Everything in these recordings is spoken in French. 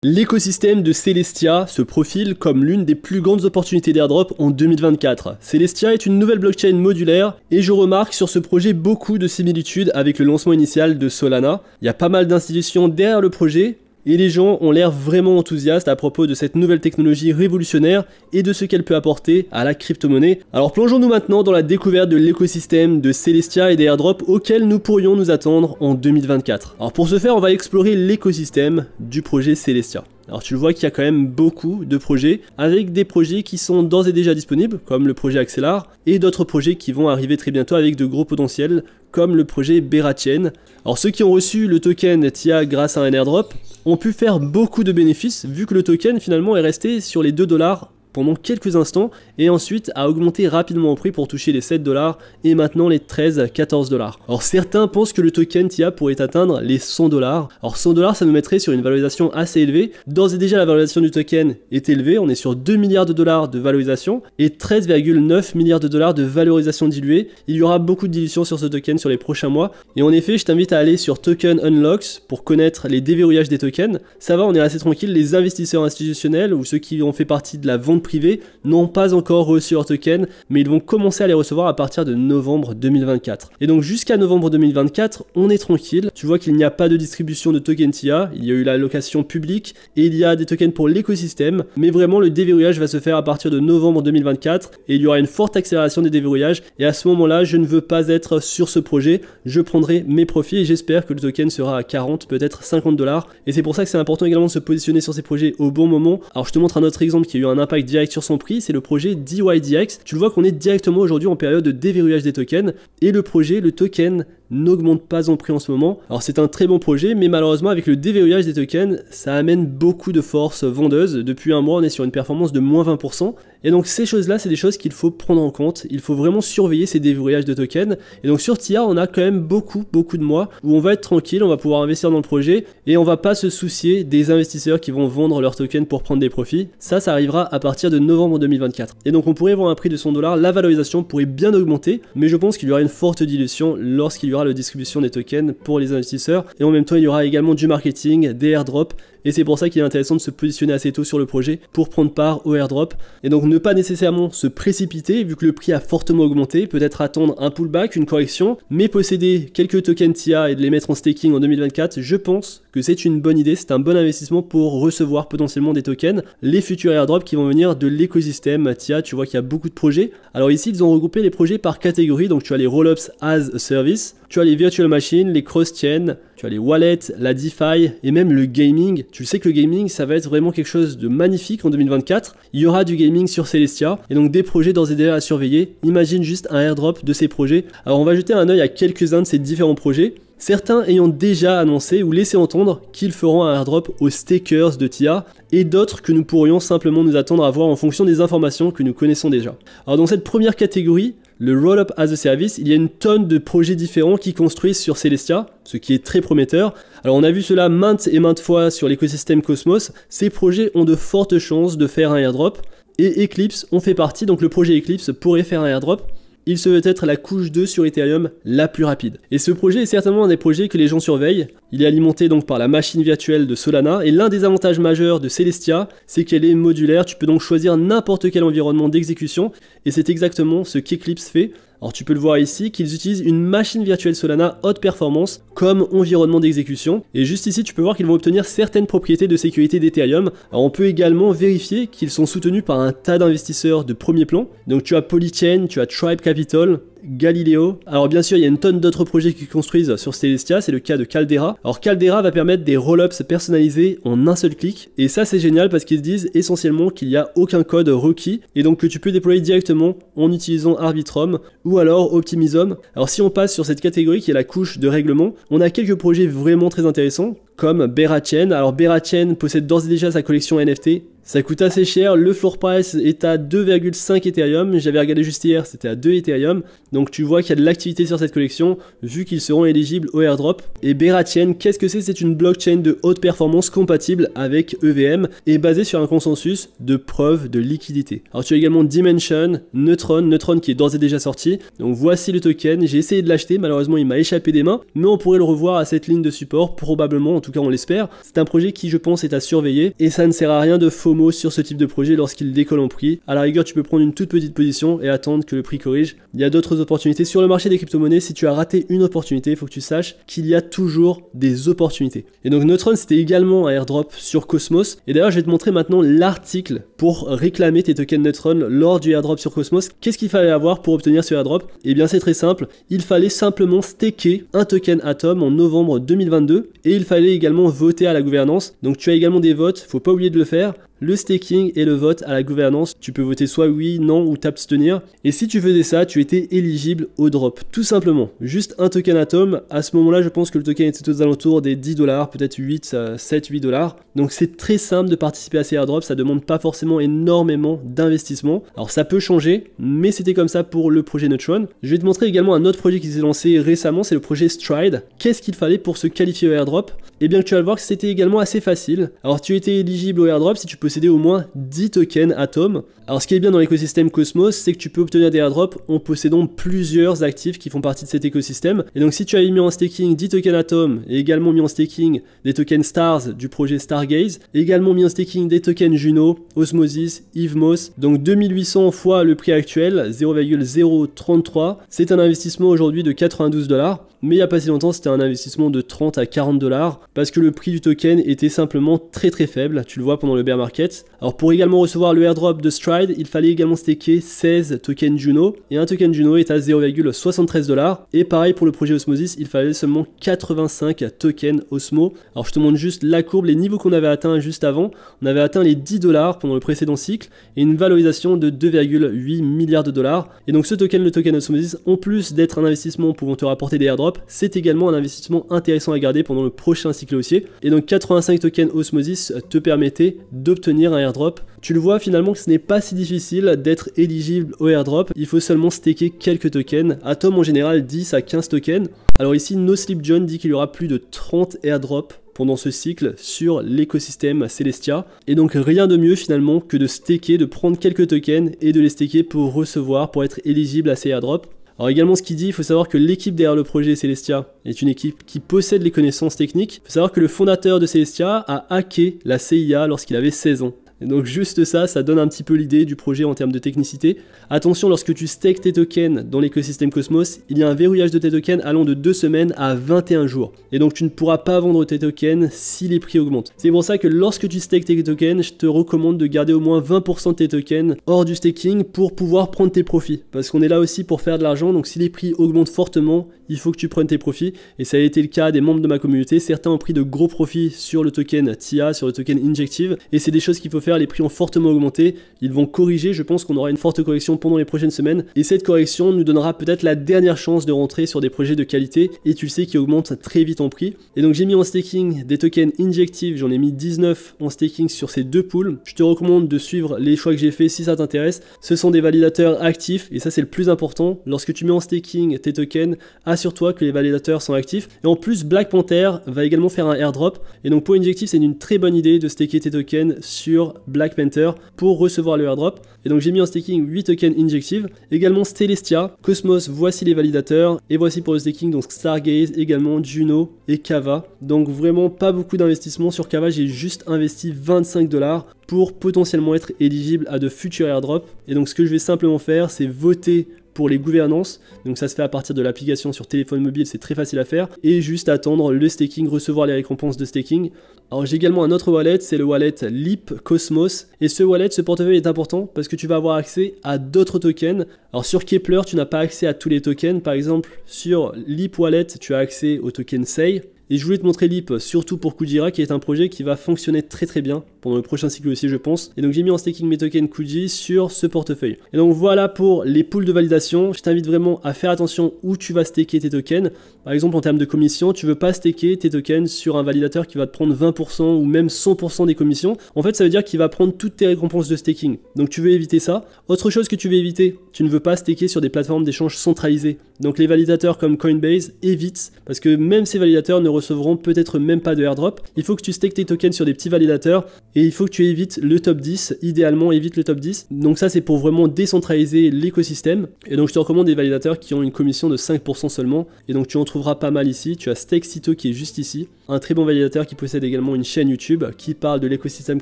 L'écosystème de Celestia se profile comme l'une des plus grandes opportunités d'airdrop en 2024. Celestia est une nouvelle blockchain modulaire et je remarque sur ce projet beaucoup de similitudes avec le lancement initial de Solana. Il y a pas mal d'institutions derrière le projet et les gens ont l'air vraiment enthousiastes à propos de cette nouvelle technologie révolutionnaire et de ce qu'elle peut apporter à la crypto-monnaie. Alors plongeons-nous maintenant dans la découverte de l'écosystème de Celestia et des airdrops auxquels nous pourrions nous attendre en 2024. Alors pour ce faire, on va explorer l'écosystème du projet Celestia. Alors tu le vois qu'il y a quand même beaucoup de projets, avec des projets qui sont d'ores et déjà disponibles, comme le projet Axelar, et d'autres projets qui vont arriver très bientôt avec de gros potentiels, comme le projet Berachain. Alors ceux qui ont reçu le token TIA grâce à un airdrop ont pu faire beaucoup de bénéfices, vu que le token finalement est resté sur les 2 $ pendant quelques instants et ensuite a augmenté rapidement en prix pour toucher les 7 $ et maintenant les 13-14 $. Alors certains pensent que le token TIA pourrait atteindre les 100 $. Alors 100 $ ça nous mettrait sur une valorisation assez élevée. D'ores et déjà la valorisation du token est élevée, on est sur 2 milliards de dollars de valorisation et 13,9 milliards de dollars de valorisation diluée. Il y aura beaucoup de dilution sur ce token sur les prochains mois et en effet je t'invite à aller sur Token Unlocks pour connaître les déverrouillages des tokens. Ça va, on est assez tranquille, les investisseurs institutionnels ou ceux qui ont fait partie de la vente privés n'ont pas encore reçu leur token, mais ils vont commencer à les recevoir à partir de novembre 2024. Et donc jusqu'à novembre 2024, on est tranquille. Tu vois qu'il n'y a pas de distribution de tokens TIA, il y a eu l'allocation publique et il y a des tokens pour l'écosystème, mais vraiment le déverrouillage va se faire à partir de novembre 2024 et il y aura une forte accélération des déverrouillages et à ce moment-là, je ne veux pas être sur ce projet, je prendrai mes profits et j'espère que le token sera à 40, peut-être 50 $ et c'est pour ça que c'est important également de se positionner sur ces projets au bon moment. Alors je te montre un autre exemple qui a eu un impact direct sur son prix, c'est le projet DYDX. Tu le vois qu'on est directement aujourd'hui en période de déverrouillage des tokens et le projet, le token n'augmente pas en prix en ce moment. Alors c'est un très bon projet, mais malheureusement avec le déverrouillage des tokens, ça amène beaucoup de force vendeuse. Depuis un mois, on est sur une performance de moins 20%. Et donc ces choses-là, c'est des choses qu'il faut prendre en compte. Il faut vraiment surveiller ces déverrouillages de tokens. Et donc sur TIA, on a quand même beaucoup de mois où on va être tranquille, on va pouvoir investir dans le projet et on va pas se soucier des investisseurs qui vont vendre leurs tokens pour prendre des profits. Ça arrivera à partir de novembre 2024. Et donc on pourrait voir un prix de 100 $, la valorisation pourrait bien augmenter, mais je pense qu'il y aura une forte dilution lorsqu'il y aura la distribution des tokens pour les investisseurs. Et en même temps, il y aura également du marketing, des airdrops. Et c'est pour ça qu'il est intéressant de se positionner assez tôt sur le projet pour prendre part au airdrop. Et donc ne pas nécessairement se précipiter vu que le prix a fortement augmenté, peut-être attendre un pullback, une correction, mais posséder quelques tokens TIA et de les mettre en staking en 2024, je pense que c'est une bonne idée, c'est un bon investissement pour recevoir potentiellement des tokens, les futurs airdrops qui vont venir de l'écosystème TIA. Tu vois qu'il y a beaucoup de projets. Alors ici, ils ont regroupé les projets par catégorie, donc tu as les rollups as a service, tu as les virtual machines, les cross-chain, tu as les wallets, la DeFi et même le gaming. Tu sais que le gaming, ça va être vraiment quelque chose de magnifique en 2024. Il y aura du gaming sur Celestia et donc des projets d'ores et déjà à surveiller. Imagine juste un airdrop de ces projets. Alors on va jeter un œil à quelques-uns de ces différents projets. Certains ayant déjà annoncé ou laissé entendre qu'ils feront un airdrop aux stakers de TIA et d'autres que nous pourrions simplement nous attendre à voir en fonction des informations que nous connaissons déjà. Alors dans cette première catégorie, le Rollup as a Service, il y a une tonne de projets différents qui construisent sur Celestia, ce qui est très prometteur. Alors on a vu cela maintes et maintes fois sur l'écosystème Cosmos, ces projets ont de fortes chances de faire un airdrop et Eclipse en fait partie, donc le projet Eclipse pourrait faire un airdrop. Il se veut être la couche 2 sur Ethereum la plus rapide. Et ce projet est certainement un des projets que les gens surveillent. Il est alimenté donc par la machine virtuelle de Solana et l'un des avantages majeurs de Celestia, c'est qu'elle est modulaire. Tu peux donc choisir n'importe quel environnement d'exécution et c'est exactement ce qu'Eclipse fait. Alors tu peux le voir ici qu'ils utilisent une machine virtuelle Solana haute performance comme environnement d'exécution et juste ici tu peux voir qu'ils vont obtenir certaines propriétés de sécurité d'Ethereum. Alors on peut également vérifier qu'ils sont soutenus par un tas d'investisseurs de premier plan. Donc tu as Polychain, tu as Tribe Capital, Galileo. Alors bien sûr il y a une tonne d'autres projets qui construisent sur Celestia, c'est le cas de Caldera. Alors Caldera va permettre des rollups personnalisés en un seul clic et ça c'est génial parce qu'ils disent essentiellement qu'il n'y a aucun code requis et donc que tu peux déployer directement en utilisant Arbitrum ou alors Optimism. Alors si on passe sur cette catégorie qui est la couche de règlement, on a quelques projets vraiment très intéressants comme Berachain. Alors Berachain possède d'ores et déjà sa collection NFT. Ça coûte assez cher, le floor price est à 2,5 Ethereum, j'avais regardé juste hier, c'était à 2 Ethereum, donc tu vois qu'il y a de l'activité sur cette collection, vu qu'ils seront éligibles au airdrop. Et Berachain, qu'est-ce que c'est? C'est une blockchain de haute performance compatible avec EVM et basée sur un consensus de preuve de liquidité. Alors tu as également Dimension, Neutron qui est d'ores et déjà sorti, donc voici le token, j'ai essayé de l'acheter, malheureusement il m'a échappé des mains, mais on pourrait le revoir à cette ligne de support, probablement en tout cas on l'espère. C'est un projet qui je pense est à surveiller et ça ne sert à rien de FOMO sur ce type de projet lorsqu'il décolle en prix. À la rigueur tu peux prendre une toute petite position et attendre que le prix corrige. Il y a d'autres opportunités sur le marché des crypto-monnaies. Si tu as raté une opportunité, il faut que tu saches qu'il y a toujours des opportunités. Et donc Neutron c'était également un airdrop sur Cosmos et d'ailleurs je vais te montrer maintenant l'article pour réclamer tes tokens Neutron lors du airdrop sur Cosmos. Qu'est-ce qu'il fallait avoir pour obtenir ce airdrop? Eh bien c'est très simple, il fallait simplement staker un token Atom en novembre 2022 et il fallait également voter à la gouvernance. Donc tu as également des votes, faut pas oublier de le faire. Le staking et le vote à la gouvernance, tu peux voter soit oui, non ou t'abstenir. Et si tu faisais ça, tu étais éligible au drop, tout simplement. Juste un token Atom, à ce moment-là, je pense que le token était aux alentours des 10 $, peut-être 7-8 $. Donc c'est très simple de participer à ces airdrops, ça demande pas forcément énormément d'investissement. Alors ça peut changer, mais c'était comme ça pour le projet Neutron. Je vais te montrer également un autre projet qui s'est lancé récemment, c'est le projet Stride. Qu'est-ce qu'il fallait pour se qualifier au airdrop? Eh bien tu vas le voir que c'était également assez facile. Alors tu étais éligible au airdrop si tu possédais au moins 10 tokens Atom. Alors ce qui est bien dans l'écosystème Cosmos, c'est que tu peux obtenir des airdrops en possédant plusieurs actifs qui font partie de cet écosystème. Et donc si tu avais mis en staking 10 tokens Atom et également mis en staking des tokens Stars du projet Stargaze, également mis en staking des tokens Juno, Osmosis, Evmos, donc 2800 fois le prix actuel, 0,033, c'est un investissement aujourd'hui de 92 $. Mais il n'y a pas si longtemps, c'était un investissement de 30 à 40 $ parce que le prix du token était simplement très faible, tu le vois pendant le bear market. Alors pour également recevoir le airdrop de Stride, il fallait également staker 16 tokens Juno et un token Juno est à 0,73 $. Et pareil pour le projet Osmosis, il fallait seulement 85 tokens Osmo. Alors je te montre juste la courbe, les niveaux qu'on avait atteints juste avant. On avait atteint les 10 $ pendant le précédent cycle et une valorisation de 2,8 milliards de dollars. Et donc ce token, le token Osmosis, en plus d'être un investissement pouvant te rapporter des airdrops, c'est également un investissement intéressant à garder pendant le prochain cycle haussier. Et donc 85 tokens Osmosis te permettaient d'obtenir un airdrop. Tu le vois finalement que ce n'est pas si difficile d'être éligible au airdrop, il faut seulement staker quelques tokens. Atom en général 10 à 15 tokens. Alors ici NoSleepJohn dit qu'il y aura plus de 30 airdrops pendant ce cycle sur l'écosystème Celestia. Et donc rien de mieux finalement que de staker, de prendre quelques tokens et de les staker pour recevoir, pour être éligible à ces airdrops. Alors également ce qu'il dit, il faut savoir que l'équipe derrière le projet Celestia est une équipe qui possède les connaissances techniques. Il faut savoir que le fondateur de Celestia a hacké la CIA lorsqu'il avait 16 ans. Et donc juste ça, ça donne un petit peu l'idée du projet en termes de technicité. Attention, lorsque tu stakes tes tokens dans l'écosystème Cosmos, il y a un verrouillage de tes tokens allant de 2 semaines à 21 jours. Et donc tu ne pourras pas vendre tes tokens si les prix augmentent. C'est pour ça que lorsque tu stakes tes tokens, je te recommande de garder au moins 20% de tes tokens hors du staking pour pouvoir prendre tes profits. Parce qu'on est là aussi pour faire de l'argent, donc si les prix augmentent fortement, il faut que tu prennes tes profits. Et ça a été le cas des membres de ma communauté. Certains ont pris de gros profits sur le token TIA, sur le token Injective. Et c'est des choses qu'il faut faire, les prix ont fortement augmenté. Ils vont corriger, je pense qu'on aura une forte correction pendant les prochaines semaines. Et cette correction nous donnera peut-être la dernière chance de rentrer sur des projets de qualité. Et tu le sais, qui augmentent très vite en prix. Et donc j'ai mis en staking des tokens Injective. J'en ai mis 19 en staking sur ces deux pools. Je te recommande de suivre les choix que j'ai fait si ça t'intéresse. Ce sont des validateurs actifs. Et ça c'est le plus important. Lorsque tu mets en staking tes tokens, assure-toi que les validateurs sont actifs. Et en plus, Black Panther va également faire un airdrop. Et donc pour Injective, c'est une très bonne idée de staker tes tokens sur Black Panther pour recevoir le airdrop. Et donc j'ai mis en staking 8 tokens Injective. Également Celestia, Cosmos, voici les validateurs. Et voici pour le staking, donc Stargaze, également Juno et Kava. Donc vraiment pas beaucoup d'investissement sur Kava, j'ai juste investi 25 $ pour potentiellement être éligible à de futurs airdrops. Et donc ce que je vais simplement faire, c'est voter pour les gouvernances, donc ça se fait à partir de l'application sur téléphone mobile, c'est très facile à faire, et juste attendre le staking, recevoir les récompenses de staking. Alors j'ai également un autre wallet, c'est le wallet Leap Cosmos, et ce wallet, ce portefeuille est important parce que tu vas avoir accès à d'autres tokens. Alors sur Kepler, tu n'as pas accès à tous les tokens, par exemple sur Leap Wallet, tu as accès au token SEI. Et je voulais te montrer Leap, surtout pour Kujira, qui est un projet qui va fonctionner très bien pendant le prochain cycle aussi, je pense. Et donc j'ai mis en staking mes tokens Kuji sur ce portefeuille. Et donc voilà pour les pools de validation. Je t'invite vraiment à faire attention où tu vas staker tes tokens. Par exemple, en termes de commission, tu veux pas staker tes tokens sur un validateur qui va te prendre 20% ou même 100% des commissions. En fait, ça veut dire qu'il va prendre toutes tes récompenses de staking. Donc tu veux éviter ça. Autre chose que tu veux éviter, tu ne veux pas staker sur des plateformes d'échange centralisées. Donc les validateurs comme Coinbase, évite, parce que même ces validateurs ne recevront peut-être même pas de airdrop. Il faut que tu stakes tes tokens sur des petits validateurs et il faut que tu évites le top 10, idéalement évite le top 10. Donc ça c'est pour vraiment décentraliser l'écosystème, et donc je te recommande des validateurs qui ont une commission de 5% seulement, et donc tu en trouveras pas mal ici. Tu as Stakecito qui est juste ici, un très bon validateur qui possède également une chaîne YouTube qui parle de l'écosystème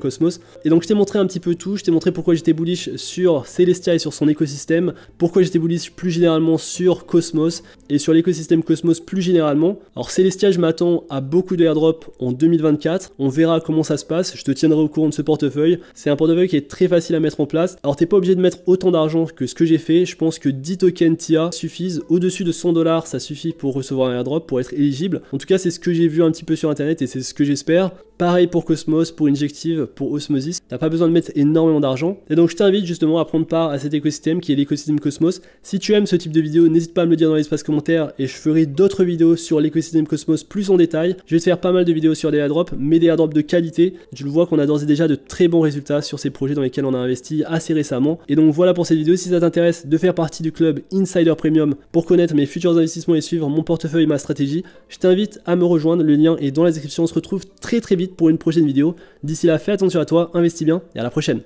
Cosmos. Et donc je t'ai montré un petit peu tout, je t'ai montré pourquoi j'étais bullish sur Celestia et sur son écosystème, pourquoi j'étais bullish plus généralement sur Cosmos et sur l'écosystème Cosmos plus généralement. Alors Celestia, je m'attends à beaucoup de airdrops en 2024, on verra comment ça se passe, je te tiendrai au courant de ce portefeuille. C'est un portefeuille qui est très facile à mettre en place. Alors t'es pas obligé de mettre autant d'argent que ce que j'ai fait, je pense que 10 tokens TIA suffisent, au-dessus de 100 $, ça suffit pour recevoir un airdrop, pour être éligible. En tout cas c'est ce que j'ai vu un petit peu sur internet et c'est ce que j'espère. Pareil pour Cosmos, pour Injective, pour Osmosis, t'as pas besoin de mettre énormément d'argent. Et donc je t'invite justement à prendre part à cet écosystème qui est l'écosystème Cosmos. Si tu aimes ce type de vidéo, n'hésite pas à me le dire dans l'espace commentaire et je ferai d'autres vidéos sur l'écosystème Cosmos plus en détail. Je vais te faire pas mal de vidéos sur des airdrops, mais des airdrops de qualité. Tu le vois qu'on a d'ores et déjà de très bons résultats sur ces projets dans lesquels on a investi assez récemment. Et donc voilà pour cette vidéo. Si ça t'intéresse de faire partie du club Insider Premium pour connaître mes futurs investissements et suivre mon portefeuille et ma stratégie, je t'invite à me rejoindre. Le lien est dans la description. On se retrouve très vite pour une prochaine vidéo. D'ici là, fais attention à toi, investis bien et à la prochaine.